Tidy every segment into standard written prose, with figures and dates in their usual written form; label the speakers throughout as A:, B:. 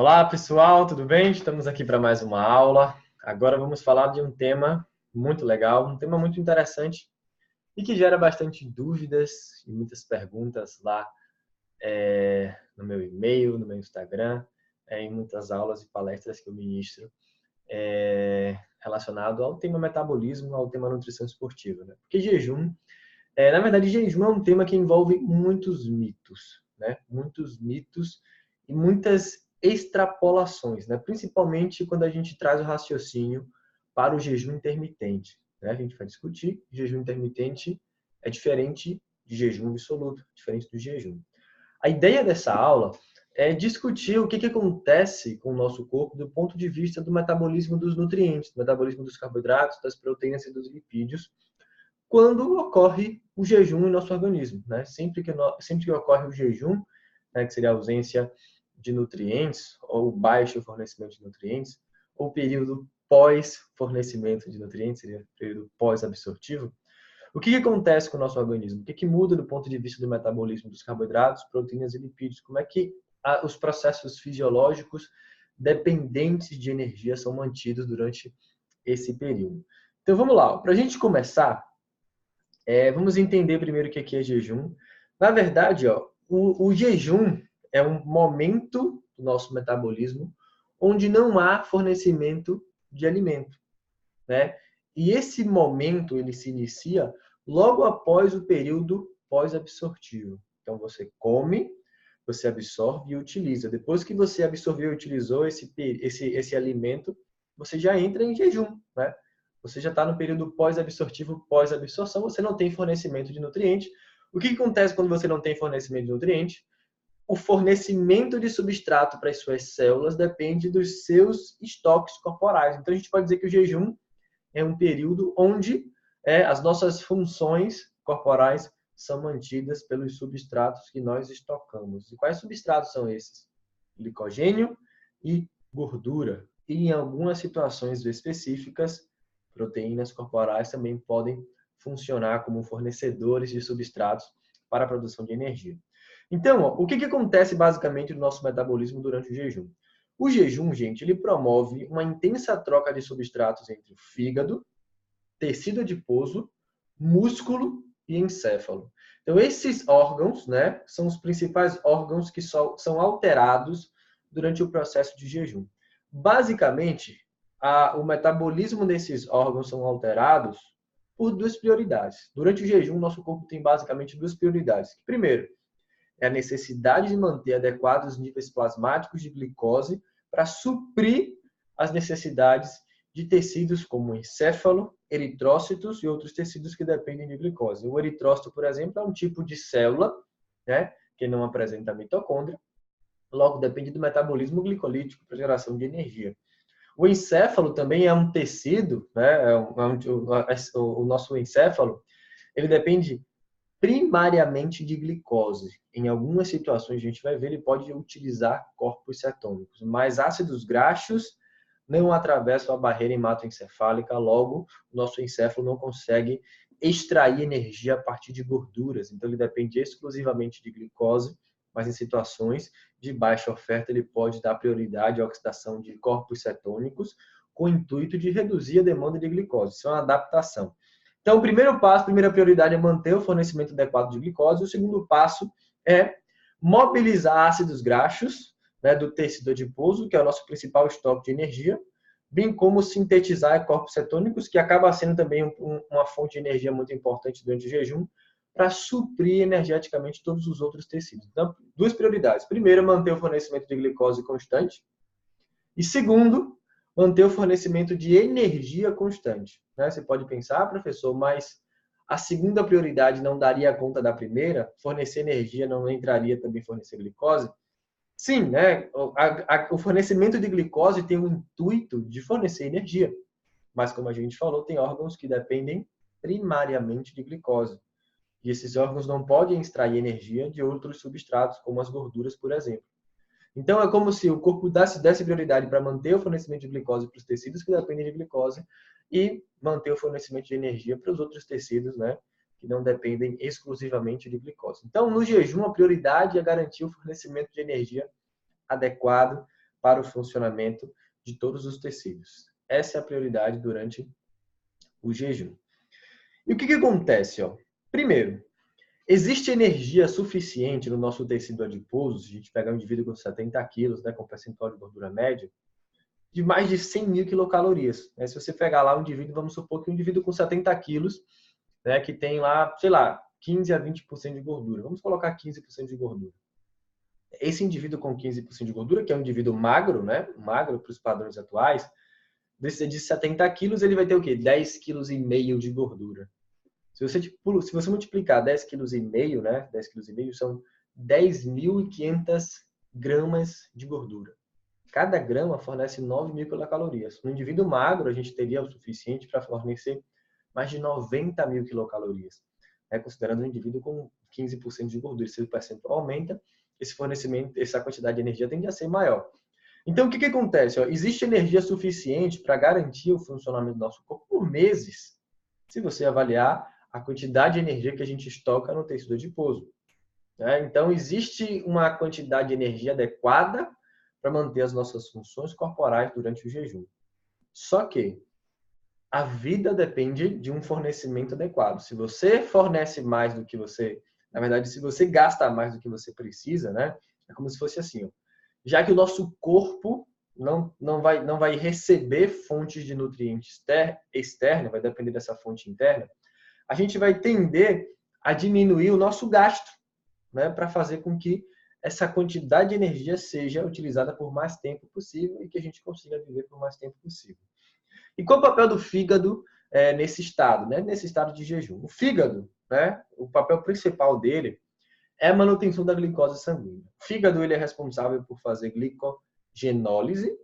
A: Olá, pessoal, tudo bem? Estamos aqui para mais uma aula. Agora vamos falar de um tema muito legal, um tema muito interessante e que gera bastante dúvidas e muitas perguntas lá no meu e-mail, no meu Instagram, em muitas aulas e palestras que eu ministro relacionado ao tema metabolismo, ao tema nutrição esportiva, né? Porque jejum, na verdade, jejum é um tema que envolve muitos mitos, né? Muitos mitos e muitas extrapolações, né? Principalmente quando a gente traz o raciocínio para o jejum intermitente, né? A gente vai discutir que jejum intermitente é diferente de jejum absoluto, diferente do jejum. A ideia dessa aula é discutir o que acontece com o nosso corpo do ponto de vista do metabolismo dos nutrientes, do metabolismo dos carboidratos, das proteínas e dos lipídios, quando ocorre o jejum em nosso organismo, né? Sempre que ocorre o jejum, né, que seria a ausência de nutrientes ou baixo fornecimento de nutrientes, ou período pós-fornecimento de nutrientes, seria período pós-absortivo, o que acontece com o nosso organismo? O que muda do ponto de vista do metabolismo dos carboidratos, proteínas e lipídios? Como é que os processos fisiológicos dependentes de energia são mantidos durante esse período? Então vamos lá, para a gente começar, vamos entender primeiro o que é jejum. Na verdade, o jejum é um momento do nosso metabolismo onde não há fornecimento de alimento, né? E esse momento ele se inicia logo após o período pós-absortivo. Então você come, você absorve e utiliza. Depois que você absorveu e utilizou esse alimento, você já entra em jejum, né? Você já está no período pós-absortivo, pós-absorção, você não tem fornecimento de nutriente. O que acontece quando você não tem fornecimento de nutriente? O fornecimento de substrato para as suas células depende dos seus estoques corporais. Então a gente pode dizer que o jejum é um período onde as nossas funções corporais são mantidas pelos substratos que nós estocamos. E quais substratos são esses? Glicogênio e gordura. E em algumas situações específicas, proteínas corporais também podem funcionar como fornecedores de substratos para a produção de energia. Então, o que acontece basicamente no nosso metabolismo durante o jejum? O jejum, gente, ele promove uma intensa troca de substratos entre o fígado, tecido adiposo, músculo e encéfalo. Então, esses órgãos, né, são os principais órgãos que são alterados durante o processo de jejum. Basicamente, o metabolismo desses órgãos são alterados por duas prioridades. Durante o jejum, nosso corpo tem basicamente duas prioridades. Primeiro, é a necessidade de manter adequados níveis plasmáticos de glicose para suprir as necessidades de tecidos como o encéfalo, eritrócitos e outros tecidos que dependem de glicose. O eritrócito, por exemplo, é um tipo de célula, né, que não apresenta mitocôndria, logo depende do metabolismo glicolítico para geração de energia. O encéfalo também é um tecido, né, o nosso encéfalo, ele depende primariamente de glicose. Em algumas situações, a gente vai ver, ele pode utilizar corpos cetônicos, mas ácidos graxos não atravessam a barreira hematoencefálica, logo, o nosso encéfalo não consegue extrair energia a partir de gorduras, então ele depende exclusivamente de glicose, mas em situações de baixa oferta ele pode dar prioridade à oxidação de corpos cetônicos com o intuito de reduzir a demanda de glicose. Isso é uma adaptação. Então, o primeiro passo, a primeira prioridade é manter o fornecimento adequado de glicose. O segundo passo é mobilizar ácidos graxos, né, do tecido adiposo, que é o nosso principal estoque de energia, bem como sintetizar corpos cetônicos, que acaba sendo também uma fonte de energia muito importante durante o jejum, para suprir energeticamente todos os outros tecidos. Então, duas prioridades. Primeiro, manter o fornecimento de glicose constante. E segundo, manter o fornecimento de energia constante. Né? Você pode pensar, professor, mas a segunda prioridade não daria conta da primeira? Fornecer energia não entraria também fornecer glicose? Sim, né? O fornecimento de glicose tem o intuito de fornecer energia. Mas, como a gente falou, tem órgãos que dependem primariamente de glicose. E esses órgãos não podem extrair energia de outros substratos, como as gorduras, por exemplo. Então, é como se o corpo desse prioridade para manter o fornecimento de glicose para os tecidos que dependem de glicose e manter o fornecimento de energia para os outros tecidos, né, que não dependem exclusivamente de glicose. Então, no jejum, a prioridade é garantir o fornecimento de energia adequado para o funcionamento de todos os tecidos. Essa é a prioridade durante o jejum. E o que acontece? Primeiro, existe energia suficiente no nosso tecido adiposo, se a gente pegar um indivíduo com 70 quilos, né, com percentual de gordura média, de mais de 100 mil quilocalorias. Se você pegar lá um indivíduo, vamos supor que um indivíduo com 70 quilos, né, que tem lá, sei lá, 15 a 20% de gordura. Vamos colocar 15% de gordura. Esse indivíduo com 15% de gordura, que é um indivíduo magro, né, magro para os padrões atuais, de 70 quilos, ele vai ter o quê? 10,5 kg de gordura. Se você multiplicar 10,5 kg, né, 10,5 kg são 10.500 gramas de gordura. Cada grama fornece 9.000 quilocalorias. No indivíduo magro, a gente teria o suficiente para fornecer mais de 90.000 quilocalorias, né? Considerando um indivíduo com 15% de gordura. Se o percentual aumenta, esse fornecimento, essa quantidade de energia tende a ser maior. Então, o que acontece? Existe energia suficiente para garantir o funcionamento do nosso corpo por meses, se você avaliar a quantidade de energia que a gente estoca no tecido adiposo. Então, existe uma quantidade de energia adequada para manter as nossas funções corporais durante o jejum. Só que a vida depende de um fornecimento adequado. Se você fornece mais do que você... Na verdade, se você gasta mais do que você precisa, né? É como se fosse assim, já que o nosso corpo não vai receber fontes de nutrientes externos, vai depender dessa fonte interna, a gente vai tender a diminuir o nosso gasto, né, para fazer com que essa quantidade de energia seja utilizada por mais tempo possível e que a gente consiga viver por mais tempo possível. E qual é o papel do fígado nesse estado, né, nesse estado de jejum? O fígado, né, o papel principal dele é a manutenção da glicose sanguínea. O fígado ele é responsável por fazer glicogenólise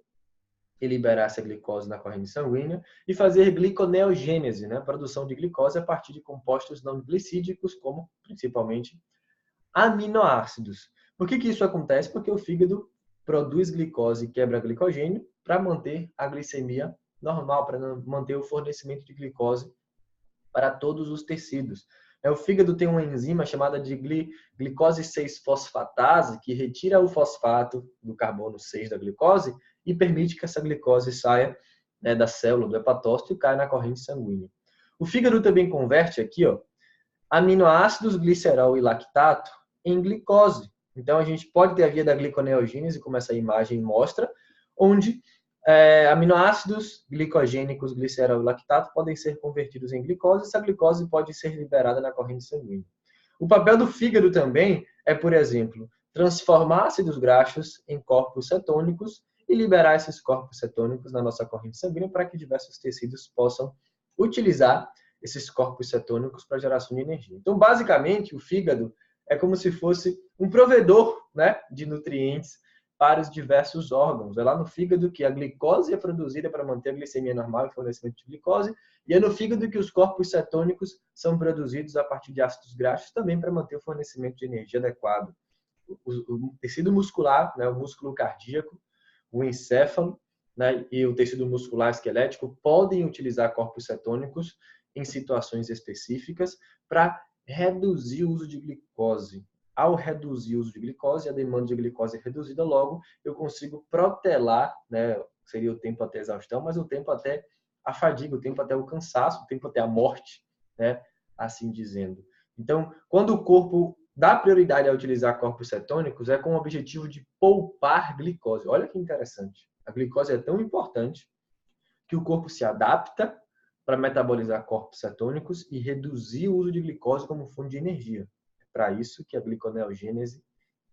A: e liberar essa glicose na corrente sanguínea e fazer gliconeogênese, né, a produção de glicose a partir de compostos não glicídicos, como principalmente aminoácidos. Por que isso acontece? Porque o fígado produz glicose e quebra glicogênio para manter a glicemia normal, para manter o fornecimento de glicose para todos os tecidos. O fígado tem uma enzima chamada de glicose 6-fosfatase, que retira o fosfato do carbono 6 da glicose e permite que essa glicose saia, né, da célula, do hepatócito e caia na corrente sanguínea. O fígado também converte aqui, aminoácidos glicerol e lactato em glicose. Então, a gente pode ter a via da gliconeogênese, como essa imagem mostra, onde aminoácidos glicogênicos, glicerol e lactato podem ser convertidos em glicose. Essa glicose pode ser liberada na corrente sanguínea. O papel do fígado também é, por exemplo, transformar ácidos graxos em corpos cetônicos e liberar esses corpos cetônicos na nossa corrente sanguínea para que diversos tecidos possam utilizar esses corpos cetônicos para geração de energia. Então, basicamente, o fígado é como se fosse um provedor, né, de nutrientes para os diversos órgãos. É lá no fígado que a glicose é produzida para manter a glicemia normal e fornecimento de glicose, e é no fígado que os corpos cetônicos são produzidos a partir de ácidos graxos também para manter o fornecimento de energia adequado. O tecido muscular, né, o músculo cardíaco, o encéfalo, né, e o tecido muscular esquelético podem utilizar corpos cetônicos em situações específicas para reduzir o uso de glicose. Ao reduzir o uso de glicose, a demanda de glicose é reduzida, logo eu consigo protelar, né, seria o tempo até a exaustão, mas o tempo até a fadiga, o tempo até o cansaço, o tempo até a morte, né, assim dizendo. Então, quando o corpo dá prioridade a utilizar corpos cetônicos, é com o objetivo de poupar glicose. Olha que interessante. A glicose é tão importante que o corpo se adapta para metabolizar corpos cetônicos e reduzir o uso de glicose como fonte de energia. É para isso que a gliconeogênese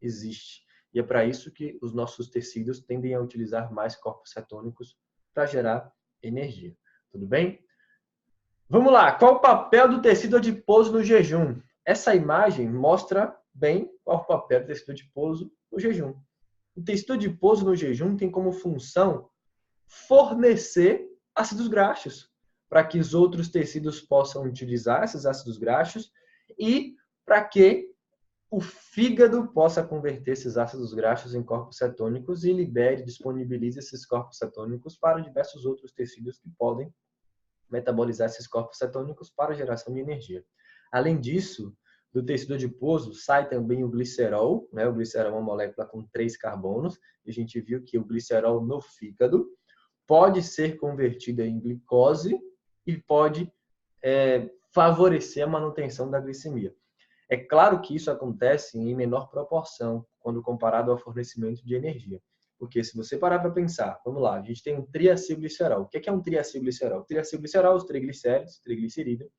A: existe. E é para isso que os nossos tecidos tendem a utilizar mais corpos cetônicos para gerar energia. Tudo bem? Vamos lá. Qual o papel do tecido adiposo no jejum? Essa imagem mostra bem qual o papel do tecido adiposo no jejum. O tecido adiposo no jejum tem como função fornecer ácidos graxos para que os outros tecidos possam utilizar esses ácidos graxos e para que o fígado possa converter esses ácidos graxos em corpos cetônicos e libere, disponibilize esses corpos cetônicos para diversos outros tecidos que podem metabolizar esses corpos cetônicos para a geração de energia. Além disso, Do tecido adiposo sai também o glicerol, né? O glicerol é uma molécula com 3 carbonos. E a gente viu que o glicerol no fígado pode ser convertido em glicose e pode favorecer a manutenção da glicemia. É claro que isso acontece em menor proporção quando comparado ao fornecimento de energia. Porque se você parar para pensar, vamos lá, a gente tem um triacilglicerol. O que é um triacilglicerol? Triacilglicerol, os triglicéridos, triglicerídeo,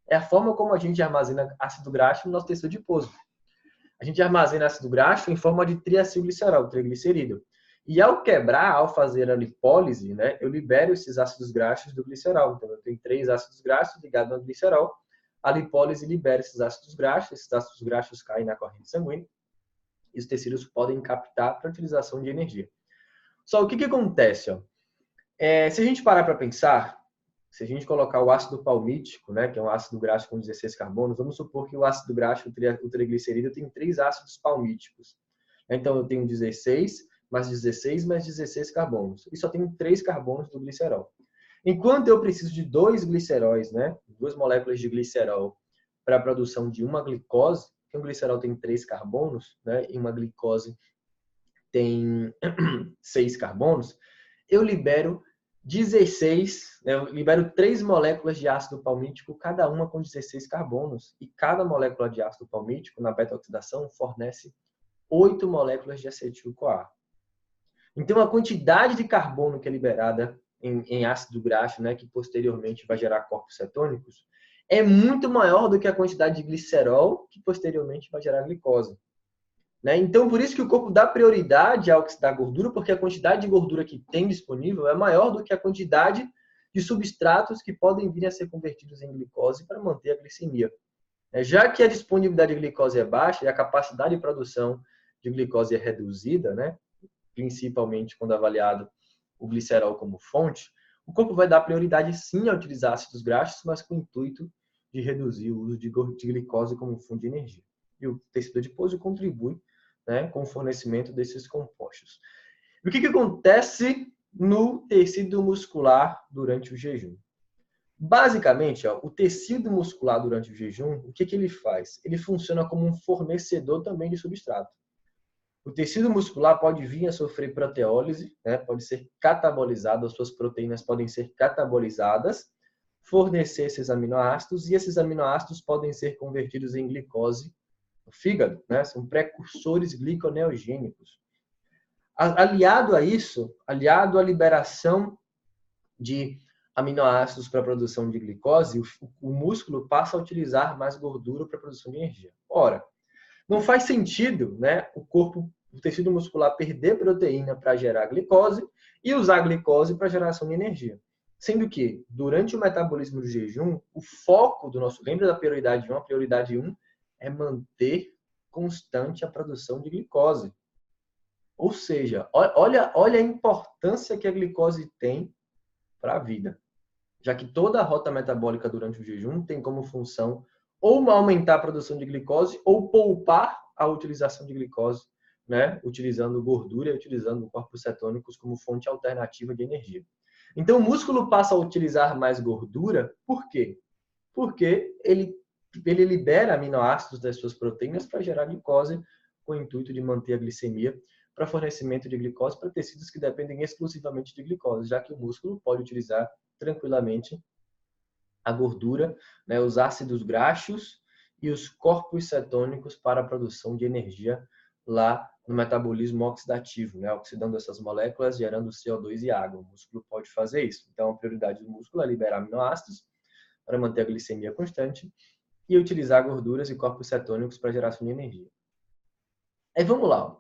A: é a forma como a gente armazena ácido graxo no nosso tecido adiposo. A gente armazena ácido graxo em forma de triacilglicerol, triglicerídeo. E ao quebrar, ao fazer a lipólise, né, eu libero esses ácidos graxos do glicerol. Então, eu tenho 3 ácidos graxos ligados ao glicerol. A lipólise libera esses ácidos graxos caem na corrente sanguínea e os tecidos podem captar para utilização de energia. Só o que acontece? Ó? Se a gente parar para pensar, se a gente colocar o ácido palmítico, né, que é um ácido graxo com 16 carbonos, vamos supor que o ácido graxo, o triglicerídeo, tem 3 ácidos palmíticos. Então, eu tenho 16 mais 16 mais 16 carbonos. E só tenho 3 carbonos do glicerol. Enquanto eu preciso de 2 gliceróis, né, 2 moléculas de glicerol para a produção de uma glicose, que um glicerol tem 3 carbonos, né, e uma glicose tem 6 carbonos, eu libero 16, eu libero 3 moléculas de ácido palmítico, cada uma com 16 carbonos. E cada molécula de ácido palmítico, na beta-oxidação, fornece 8 moléculas de acetil-CoA. Então, a quantidade de carbono que é liberada em ácido graxo, né, que posteriormente vai gerar corpos cetônicos, é muito maior do que a quantidade de glicerol, que posteriormente vai gerar glicose. Né? Então, por isso que o corpo dá prioridade a oxidar gordura, porque a quantidade de gordura que tem disponível é maior do que a quantidade de substratos que podem vir a ser convertidos em glicose para manter a glicemia. Já que a disponibilidade de glicose é baixa e a capacidade de produção de glicose é reduzida, né? Principalmente quando avaliado o glicerol como fonte, o corpo vai dar prioridade sim a utilizar ácidos graxos, mas com o intuito de reduzir o uso de glicose como fonte de energia. E o tecido adiposo contribui, né, com o fornecimento desses compostos. E o que acontece no tecido muscular durante o jejum? Basicamente, ó, o tecido muscular durante o jejum, o que ele faz? Ele funciona como um fornecedor também de substrato. O tecido muscular pode vir a sofrer proteólise, né? Pode ser catabolizado, as suas proteínas podem ser catabolizadas, fornecer esses aminoácidos, e esses aminoácidos podem ser convertidos em glicose no fígado, né? São precursores gliconeogênicos. Aliado a isso, aliado à liberação de aminoácidos para a produção de glicose, o músculo passa a utilizar mais gordura para a produção de energia. Ora, não faz sentido, né, o tecido muscular perder proteína para gerar glicose e usar a glicose para geração de energia. Sendo que, durante o metabolismo do jejum, o foco do nosso... Lembra da prioridade 1? A prioridade 1 é manter constante a produção de glicose. Ou seja, olha a importância que a glicose tem para a vida. Já que toda a rota metabólica durante o jejum tem como função ou aumentar a produção de glicose ou poupar a utilização de glicose, né? Utilizando gordura e utilizando corpos cetônicos como fonte alternativa de energia. Então, o músculo passa a utilizar mais gordura, por quê? Porque ele libera aminoácidos das suas proteínas para gerar glicose, com o intuito de manter a glicemia para fornecimento de glicose para tecidos que dependem exclusivamente de glicose, já que o músculo pode utilizar tranquilamente a gordura, né, os ácidos graxos e os corpos cetônicos para a produção de energia lá no metabolismo oxidativo, né, oxidando essas moléculas, gerando CO2 e água. O músculo pode fazer isso. Então, a prioridade do músculo é liberar aminoácidos para manter a glicemia constante e utilizar gorduras e corpos cetônicos para geração de energia. Aí vamos lá.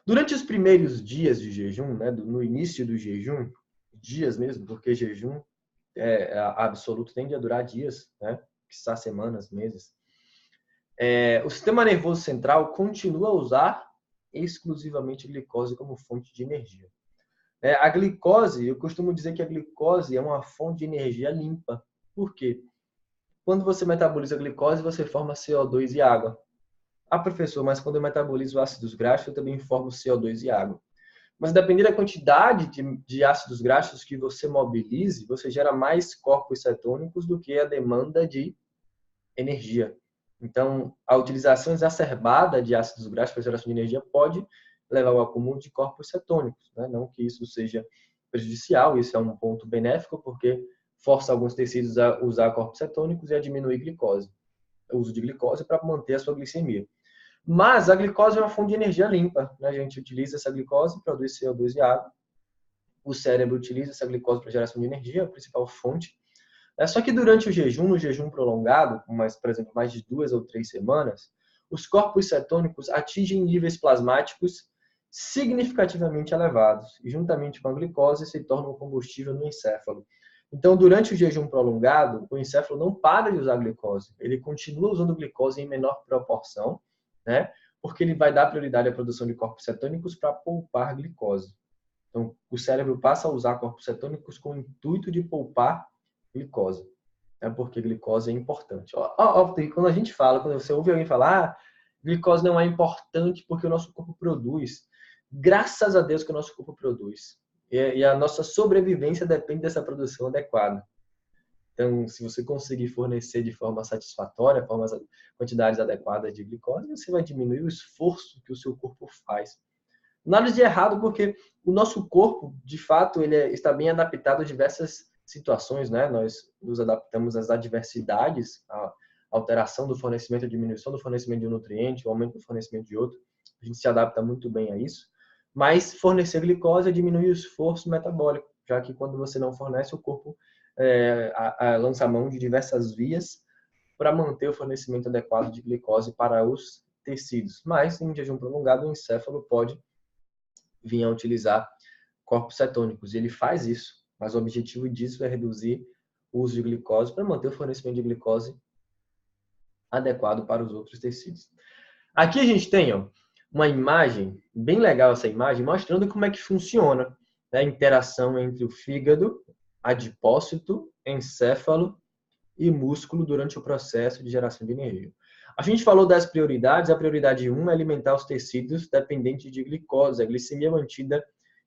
A: Durante os primeiros dias de jejum, né, no início do jejum, dias mesmo, porque jejum absoluto tende a durar dias, né, quizá semanas, meses. O sistema nervoso central continua a usar exclusivamente glicose como fonte de energia. A glicose, eu costumo dizer que a glicose é uma fonte de energia limpa. Por quê? Quando você metaboliza a glicose, você forma CO2 e água. Ah, professor, mas quando eu metabolizo ácidos graxos, eu também formo CO2 e água. Mas dependendo da quantidade de ácidos graxos que você mobilize, você gera mais corpos cetônicos do que a demanda de energia. Então, a utilização exacerbada de ácidos graxos para geração de energia pode levar ao acúmulo de corpos cetônicos, né? Não que isso seja prejudicial, isso é um ponto benéfico, porque força alguns tecidos a usar corpos cetônicos e a diminuir glicose, o uso de glicose para manter a sua glicemia. Mas a glicose é uma fonte de energia limpa, né? A gente utiliza essa glicose, produz CO2 e água. O cérebro utiliza essa glicose para geração de energia, a principal fonte. Só que durante o jejum, no jejum prolongado, por exemplo, mais de 2 ou 3 semanas, os corpos cetônicos atingem níveis plasmáticos significativamente elevados e, juntamente com a glicose, se tornam combustível no encéfalo. Então, durante o jejum prolongado, o encéfalo não para de usar glicose. Ele continua usando glicose em menor proporção, né? Porque ele vai dar prioridade à produção de corpos cetônicos para poupar glicose. Então, o cérebro passa a usar corpos cetônicos com o intuito de poupar glicose. É porque glicose é importante. Quando a gente fala, quando você ouve alguém falar, glicose não é importante porque o nosso corpo produz. Graças a Deus que o nosso corpo produz. E a nossa sobrevivência depende dessa produção adequada. Então, se você conseguir fornecer de forma satisfatória, quantidades adequadas de glicose, você vai diminuir o esforço que o seu corpo faz. Nada de errado, porque o nosso corpo, de fato, ele está bem adaptado a diversas situações, né? Nós nos adaptamos às adversidades, à alteração do fornecimento, a diminuição do fornecimento de um nutriente, o aumento do fornecimento de outro. A gente se adapta muito bem a isso. Mas fornecer glicose diminui o esforço metabólico, já que quando você não fornece, o corpo lança mão de diversas vias para manter o fornecimento adequado de glicose para os tecidos. Mas, em jejum prolongado, o encéfalo pode vir a utilizar corpos cetônicos. E ele faz isso, mas o objetivo disso é reduzir o uso de glicose para manter o fornecimento de glicose adequado para os outros tecidos. Aqui a gente tem uma imagem, bem legal essa imagem, mostrando como é que funciona a interação entre o fígado, adipócito, encéfalo e músculo durante o processo de geração de energia. A gente falou das prioridades. A prioridade 1 é alimentar os tecidos dependentes de glicose, a glicemia mantida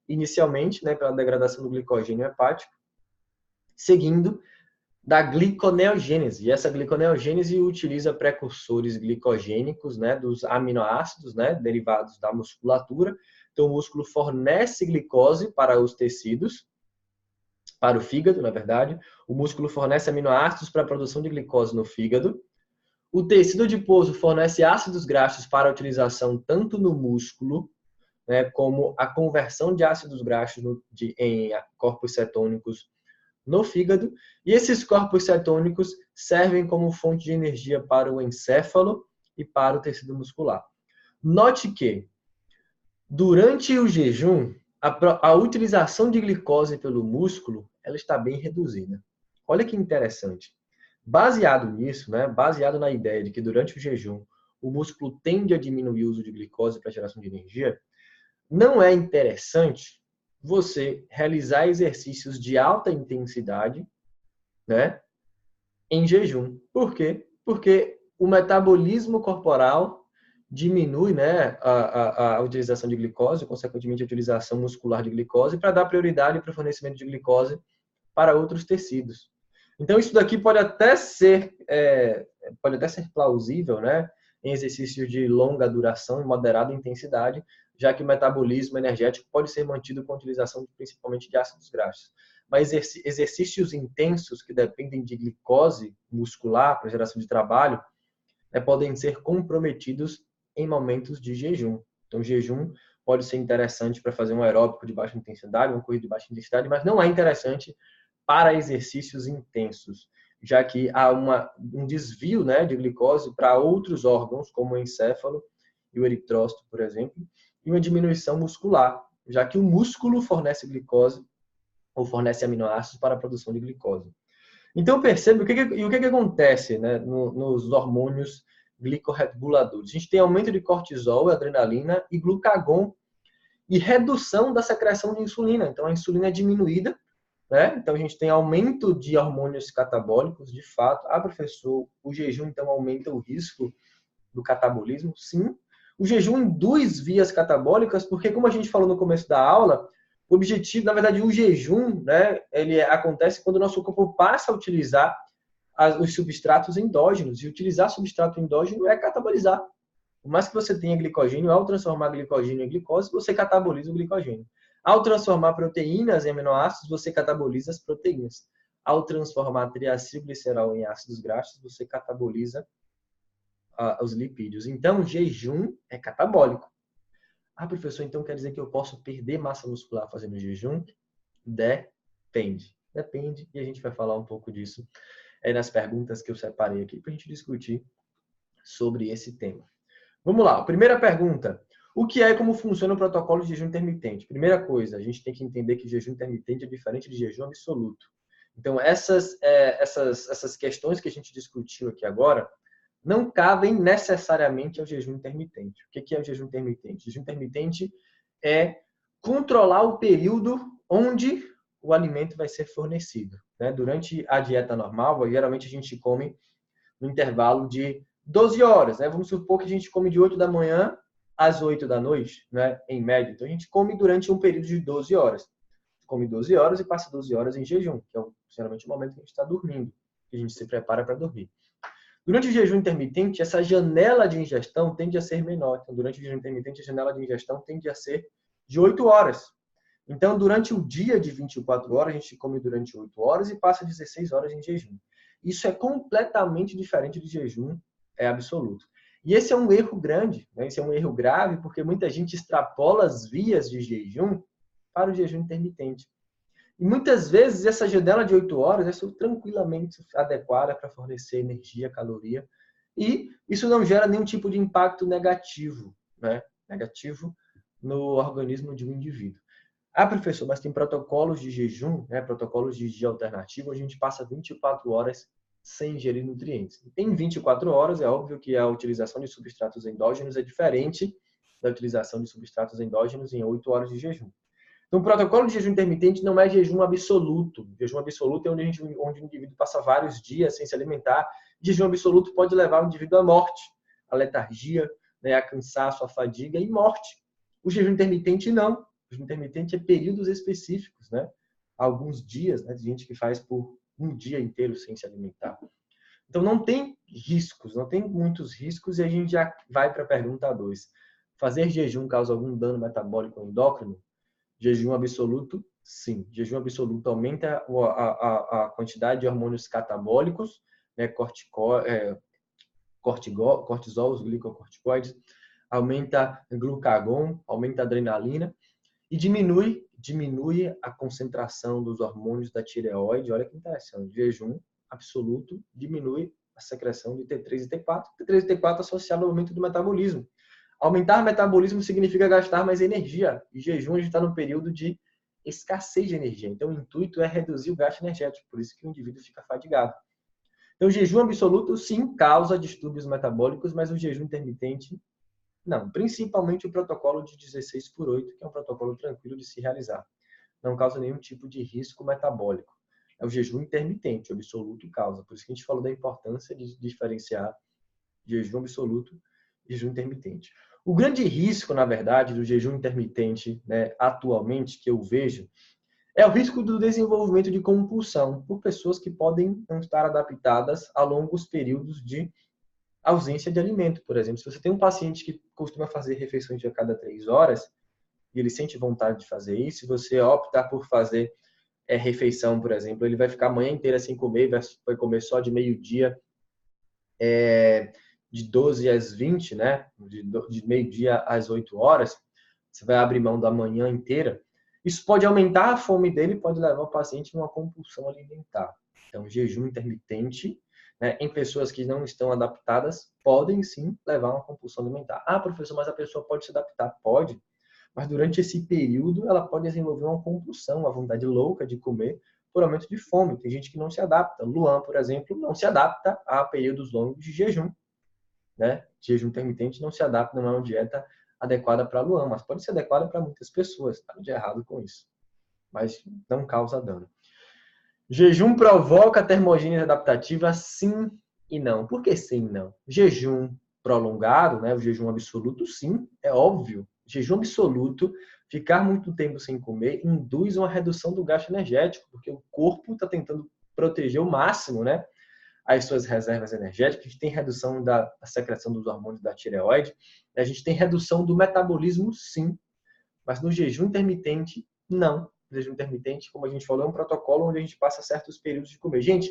A: inicialmente, né, pela degradação do glicogênio hepático, seguindo da gliconeogênese. E essa gliconeogênese utiliza precursores glicogênicos, né, dos aminoácidos, né, derivados da musculatura. Então, o músculo fornece glicose para os tecidos, para o fígado, na verdade. O músculo fornece aminoácidos para a produção de glicose no fígado. O tecido adiposo fornece ácidos graxos para a utilização tanto no músculo, né, como a conversão de ácidos graxos em corpos cetônicos no fígado. E esses corpos cetônicos servem como fonte de energia para o encéfalo e para o tecido muscular. Note que, durante o jejum, a utilização de glicose pelo músculo ela está bem reduzida. Olha que interessante. Baseado nisso, né, baseado na ideia de que durante o jejum o músculo tende a diminuir o uso de glicose para a geração de energia, não é interessante você realizar exercícios de alta intensidade, né, em jejum. Por quê? Porque o metabolismo corporal diminui, né, a utilização de glicose, consequentemente a utilização muscular de glicose, para dar prioridade para o fornecimento de glicose para outros tecidos. Então, isso daqui pode até ser plausível, né, em exercícios de longa duração e moderada intensidade, já que o metabolismo energético pode ser mantido com a utilização principalmente de ácidos graxos. Mas exercícios intensos que dependem de glicose muscular para geração de trabalho podem ser comprometidos em momentos de jejum. Então, jejum pode ser interessante para fazer um aeróbico de baixa intensidade, uma corrida de baixa intensidade, mas não é interessante para exercícios intensos, já que há um desvio, né, de glicose para outros órgãos, como o encéfalo e o eritrócito, por exemplo, e uma diminuição muscular, já que o músculo fornece glicose ou fornece aminoácidos para a produção de glicose. Então, percebe o que acontece, né, nos hormônios glicorreguladores. A gente tem aumento de cortisol, adrenalina e glucagon e redução da secreção de insulina. Então, a insulina é diminuída, né? Então, a gente tem aumento de hormônios catabólicos, de fato. Professor, o jejum, então, aumenta o risco do catabolismo? Sim. O jejum induz vias catabólicas, porque, como a gente falou no começo da aula, o objetivo, na verdade, o jejum, né, ele acontece quando o nosso corpo passa a utilizar os substratos endógenos. E utilizar substrato endógeno é catabolizar. Por mais que você tenha glicogênio, ao transformar glicogênio em glicose, você cataboliza o glicogênio. Ao transformar proteínas em aminoácidos, você cataboliza as proteínas. Ao transformar triacilglicerol em ácidos graxos, você cataboliza os lipídios. Então, jejum é catabólico. Ah, professor, então quer dizer que eu posso perder massa muscular fazendo jejum? Depende. Depende, e a gente vai falar um pouco disso nas perguntas que eu separei aqui para a gente discutir sobre esse tema. Vamos lá, primeira pergunta. O que é e como funciona o protocolo de jejum intermitente? Primeira coisa, a gente tem que entender que jejum intermitente é diferente de jejum absoluto. Então, essas questões que a gente discutiu aqui agora não cabem necessariamente ao jejum intermitente. O que é o jejum intermitente? O jejum intermitente é controlar o período onde o alimento vai ser fornecido. Durante a dieta normal, geralmente a gente come no intervalo de 12 horas. Vamos supor que a gente come de 8 da manhã às 8 da noite, em média. Então, a gente come durante um período de 12 horas. Come 12 horas e passa 12 horas em jejum, que é geralmente o momento que a gente está dormindo, que a gente se prepara para dormir. Durante o jejum intermitente, essa janela de ingestão tende a ser menor. Então, durante o jejum intermitente, a janela de ingestão tende a ser de 8 horas. Então, durante o dia de 24 horas, a gente come durante 8 horas e passa 16 horas em jejum. Isso é completamente diferente de jejum absoluto. E esse é um erro grande, esse é um erro grave, porque muita gente extrapola as vias de jejum para o jejum intermitente. E muitas vezes essa janela de 8 horas é tranquilamente adequada para fornecer energia, caloria, e isso não gera nenhum tipo de impacto negativo, negativo no organismo de um indivíduo. Ah, professor, mas tem protocolos de jejum, protocolos de dia alternativo, onde a gente passa 24 horas sem ingerir nutrientes. Em 24 horas, é óbvio que a utilização de substratos endógenos é diferente da utilização de substratos endógenos em 8 horas de jejum. Então, o protocolo de jejum intermitente não é jejum absoluto. Jejum absoluto é onde o indivíduo passa vários dias sem se alimentar. Jejum absoluto pode levar o indivíduo à morte, à letargia, a cansaço, à fadiga e morte. O jejum intermitente não. O jejum intermitente é períodos específicos, alguns dias, de gente que faz por um dia inteiro sem se alimentar. Então, não tem riscos, não tem muitos riscos, e a gente já vai para a pergunta 2. Fazer jejum causa algum dano metabólico ou endócrino? Jejum absoluto, sim. Jejum absoluto aumenta a quantidade de hormônios catabólicos, cortisol, os glicocorticoides, aumenta glucagon, aumenta adrenalina e diminui a concentração dos hormônios da tireoide. Olha que interessante. Jejum absoluto diminui a secreção de T3 e T4. T3 e T4 associado ao aumento do metabolismo. Aumentar o metabolismo significa gastar mais energia. E jejum, a gente está num período de escassez de energia. Então, o intuito é reduzir o gasto energético. Por isso que o indivíduo fica fadigado. Então, o jejum absoluto, sim, causa distúrbios metabólicos, mas o jejum intermitente, não. Principalmente o protocolo de 16/8, que é um protocolo tranquilo de se realizar. Não causa nenhum tipo de risco metabólico. É o jejum intermitente, o absoluto causa. Por isso que a gente falou da importância de diferenciar jejum absoluto e jejum intermitente. O grande risco, na verdade, do jejum intermitente, atualmente, que eu vejo, é o risco do desenvolvimento de compulsão por pessoas que podem não estar adaptadas a longos períodos de ausência de alimento. Por exemplo, se você tem um paciente que costuma fazer refeições a cada 3 horas, e ele sente vontade de fazer isso, se você optar por fazer refeição, por exemplo, ele vai ficar a manhã inteira sem comer, vai comer só de meio-dia, de 12 às 20, de meio-dia às 8 horas, você vai abrir mão da manhã inteira. Isso pode aumentar a fome dele, pode levar o paciente a uma compulsão alimentar. Então, jejum intermitente, em pessoas que não estão adaptadas, podem sim levar a uma compulsão alimentar. Ah, professor, mas a pessoa pode se adaptar? Pode. Mas durante esse período, ela pode desenvolver uma compulsão, uma vontade louca de comer por aumento de fome. Tem gente que não se adapta. Luan, por exemplo, não se adapta a períodos longos de jejum. Jejum intermitente não se adapta, não é uma dieta adequada para Luan, mas pode ser adequada para muitas pessoas. Nada de errado com isso. Mas não causa dano. Jejum provoca termogênese adaptativa? Sim e não. Por que sim e não? Jejum prolongado, o jejum absoluto, sim, é óbvio. Jejum absoluto, ficar muito tempo sem comer, induz uma redução do gasto energético, porque o corpo está tentando proteger o máximo, as suas reservas energéticas, a gente tem redução da secreção dos hormônios da tireoide, a gente tem redução do metabolismo, sim, mas no jejum intermitente, não. O jejum intermitente, como a gente falou, é um protocolo onde a gente passa certos períodos de comer. Gente,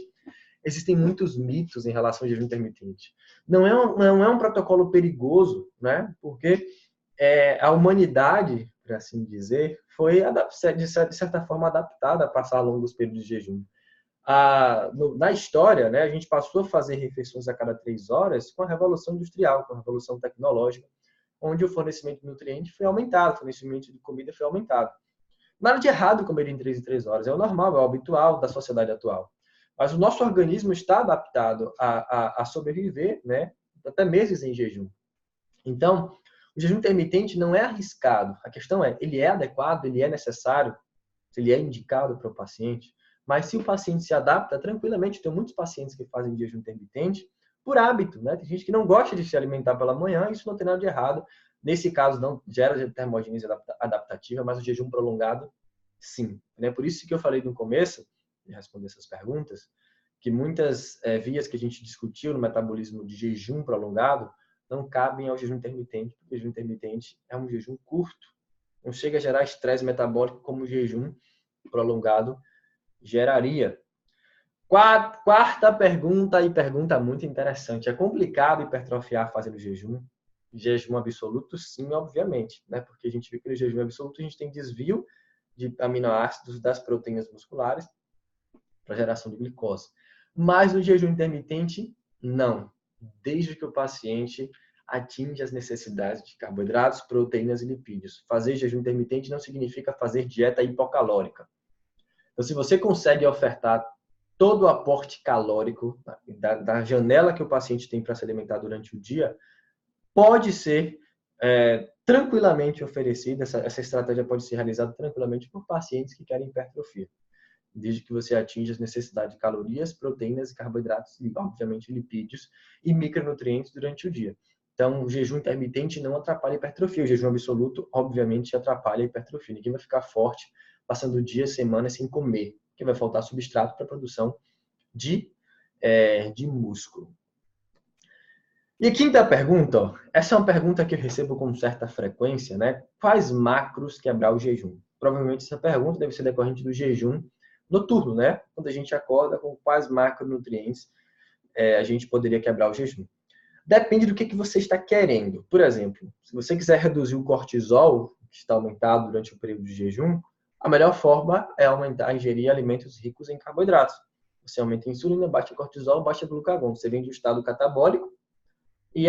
A: existem muitos mitos em relação ao jejum intermitente. Não é um protocolo perigoso, né? Porque a humanidade, por assim dizer, foi, de certa forma, adaptada a passar longos períodos de jejum. Na história, né, a gente passou a fazer refeições a cada 3 horas com a Revolução Industrial, com a Revolução Tecnológica, onde o fornecimento de nutrientes foi aumentado, o fornecimento de comida foi aumentado. Nada de errado comer em 3 em 3 horas, é o normal, é o habitual da sociedade atual. Mas o nosso organismo está adaptado a sobreviver, né, até meses em jejum. Então, o jejum intermitente não é arriscado. A questão é, ele é adequado, ele é necessário, ele é indicado para o paciente. Mas se o paciente se adapta tranquilamente, tem muitos pacientes que fazem jejum intermitente por hábito, né? Tem gente que não gosta de se alimentar pela manhã, isso não tem nada de errado. Nesse caso, não gera termogênese adaptativa, mas o jejum prolongado, sim. É por isso que eu falei no começo, de responder essas perguntas, que muitas vias que a gente discutiu no metabolismo de jejum prolongado não cabem ao jejum intermitente, porque o jejum intermitente é um jejum curto, não chega a gerar estresse metabólico como o jejum prolongado geraria. Quarta pergunta, e pergunta muito interessante. É complicado hipertrofiar fazendo jejum? Jejum absoluto, sim, obviamente, né? Porque a gente viu que no jejum absoluto a gente tem desvio de aminoácidos das proteínas musculares para geração de glicose. Mas no jejum intermitente, não. Desde que o paciente atinja as necessidades de carboidratos, proteínas e lipídios. Fazer jejum intermitente não significa fazer dieta hipocalórica. Então, se você consegue ofertar todo o aporte calórico da janela que o paciente tem para se alimentar durante o dia, pode ser tranquilamente oferecida, essa estratégia pode ser realizada tranquilamente por pacientes que querem hipertrofia, desde que você atinja as necessidades de calorias, proteínas, carboidratos e, obviamente, lipídios e micronutrientes durante o dia. Então, o jejum intermitente não atrapalha a hipertrofia. O jejum absoluto, obviamente, atrapalha a hipertrofia. Ninguém vai ficar forte passando dias, semanas sem comer, porque vai faltar substrato para a produção de músculo. E a quinta pergunta, ó, essa é uma pergunta que eu recebo com certa frequência, né? Quais macros quebrar o jejum? Provavelmente essa pergunta deve ser decorrente do jejum noturno, né? Quando a gente acorda, com quais macronutrientes a gente poderia quebrar o jejum. Depende do que você está querendo. Por exemplo, se você quiser reduzir o cortisol, que está aumentado durante o período de jejum, a melhor forma é ingerir alimentos ricos em carboidratos. Você aumenta a insulina, baixa o cortisol, baixa o glucagon. Você vem de um estado catabólico e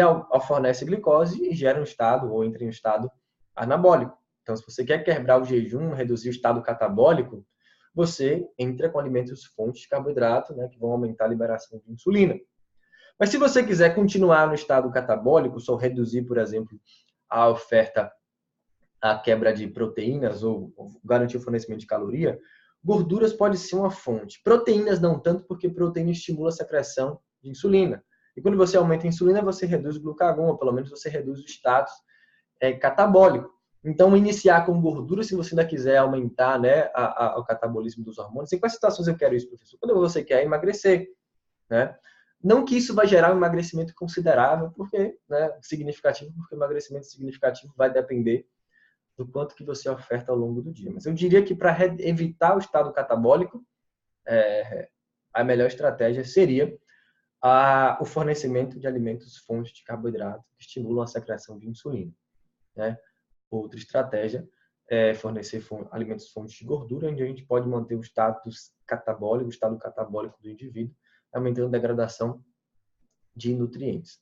A: fornece glicose e gera um estado, ou entra em um estado anabólico. Então, se você quer quebrar o jejum, reduzir o estado catabólico, você entra com alimentos fontes de carboidrato, né, que vão aumentar a liberação de insulina. Mas se você quiser continuar no estado catabólico, só reduzir, por exemplo, a oferta, a quebra de proteínas ou garantir o fornecimento de caloria, gorduras pode ser uma fonte. Proteínas não tanto, porque proteína estimula a secreção de insulina. E quando você aumenta a insulina, você reduz o glucagon, ou pelo menos você reduz o status catabólico. Então, iniciar com gordura, se você ainda quiser aumentar, né, o catabolismo dos hormônios. Em quais situações eu quero isso, professor? Quando você quer emagrecer, né? Não que isso vai gerar um emagrecimento considerável, porque, né, significativo, porque o emagrecimento significativo vai depender do quanto que você oferta ao longo do dia. Mas eu diria que para evitar o estado catabólico, a melhor estratégia seria o fornecimento de alimentos fontes de carboidrato que estimulam a secreção de insulina, né? Outra estratégia é fornecer alimentos fontes de gordura, onde a gente pode manter o status catabólico, o estado catabólico do indivíduo, aumentando a degradação de nutrientes.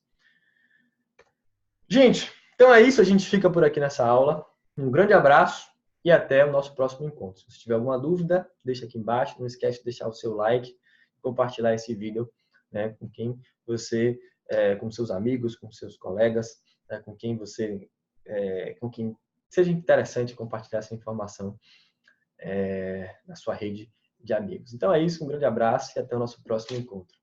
A: Gente, então é isso. A gente fica por aqui nessa aula. Um grande abraço e até o nosso próximo encontro. Se tiver alguma dúvida, deixa aqui embaixo. Não esquece de deixar o seu like e compartilhar esse vídeo, né, com quem você, com seus amigos, com seus colegas, né, com quem seja interessante compartilhar essa informação na sua rede de amigos. Então é isso. Um grande abraço e até o nosso próximo encontro.